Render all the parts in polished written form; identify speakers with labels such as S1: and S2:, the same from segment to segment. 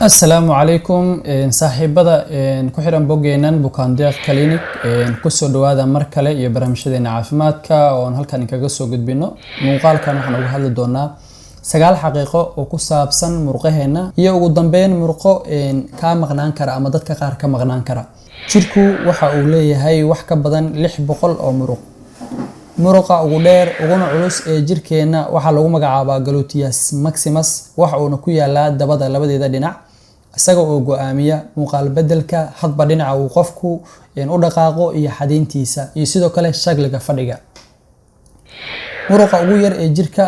S1: السلام عليكم صاحبada ku xiran bogeenan bukaan deeq clinic ku soo dhawaada mar kale iyo barnaamijyadeena caafimaadka oo halkan kaga soo gudbino muuqaalkan waxaan uga hadli doonaa 9 xaqiiqo oo ku saabsan murqaheena iyo ugu dambeyn murqo ka maqnaan kara ama dadka qaar ka maqnaan kara jirku waxa uu leeyahay wax ka badan 600 oo muruqa ugu dheer uguna culus ee jirkeena waxa lagu magacaabaa gluteus maximus waxa uu ku yaalaa dabada labadeeda dhinac isaga oo go'aamiya muuqaal bedelka hadba dhinaca uu qofku u dhaqaaqo iyo xadiintiisa iyo sidoo kale shaqliga fadhiga muruqa ugu yar ee jirka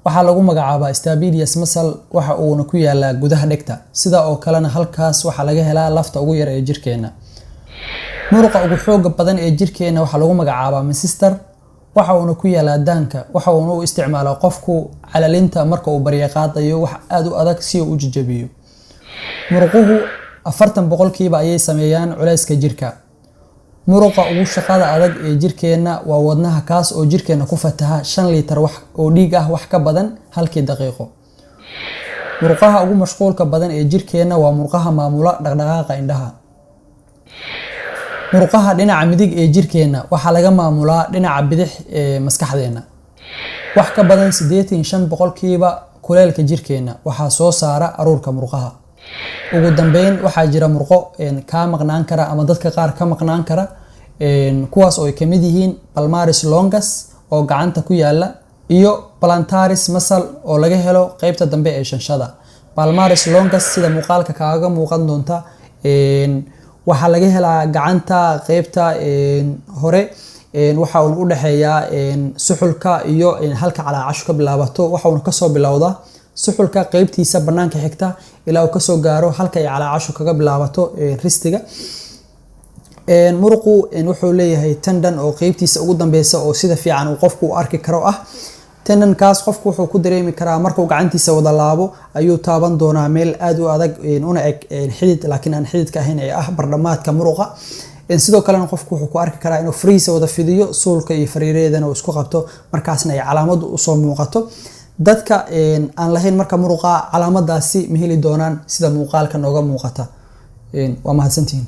S1: waxa lagu magacaabaa stapedius muscle waxa uu ku yaalaa gudaha dhegta sida oo kalena halkaas waxa laga helaa lafta ugu yar ee jirkeena muruqa ugu xoog badan ee jirkeena waxa lagu magacaabaa meniscus waxa uu ku yaalaa daanka waxa uu u isticmaalaa qofku calalinta marka uu bariya qaadayo wax aad u adag si uu u jijabiyo muruquhu 40% ayay sameeyaan culayska jirka muruqa ugu shaqada adag ee jirkeena waa wadnaha kaas oo jirkeena ku fataha 5 litir wax oo dhiig ah wax ka badan halkii daqiiqo muruqaha ugu mashquulka badan ee jirkeena waa muruqaha maamula dhaqdhaqaaqa indhaha muruqaha dhinaca midig ee jirkeena waxa laga maamulaa dhinaca bidix ee maskaxdeena wax ka badan 85% kuleelka jirkeena waxa soo saara aruurka muruqaha ugu dambeyn waxa jira murqo ka maqnaan kara ama dadka qaar ka maqnaan kara kuwaas oo ay kamid yihiin palmaris longus oo gacanta ku yaala iyo plantaris muscle oo laga helo qaybta dambe ee shanshada palmaris longus sida muuqaalka kaaga muuqan doonta waxa laga helaa gacanta qaybta hore waxa uu u dhaxeeyaa suxulka iyo halka calaacashu ka bilaabato waxa uu ka soo bilowdaa suxulka qaybtiisa banaanka xigta ilaa uu ka soo gaaro halka ay calaacashu kaga bilaabato ristiga muruqu wuxuu leeyahay tendon oo qaybtiisa ugu dambeysa oo sida fiican uu qofku u arki karo tendon kaas qofku wuxuu ku dareemi karaa marka uu gacantiisa wada laabo ayuu taaban doonaa meel aad u adag una eg xidid laakiin aan xididka ahayn ee bardhamaadka muruqa sidoo kale qofku wuxuu ku arki karaa inuu fariisa wada fidiyo suulka iyo fariireedana uu isku qabto markaasna ay calaamad u soo muuqato dadka aan lahayn marka muruqa calaamadaasi ma heli doonaan sida muuqaalka nooga muuqata waa mahadsantihiin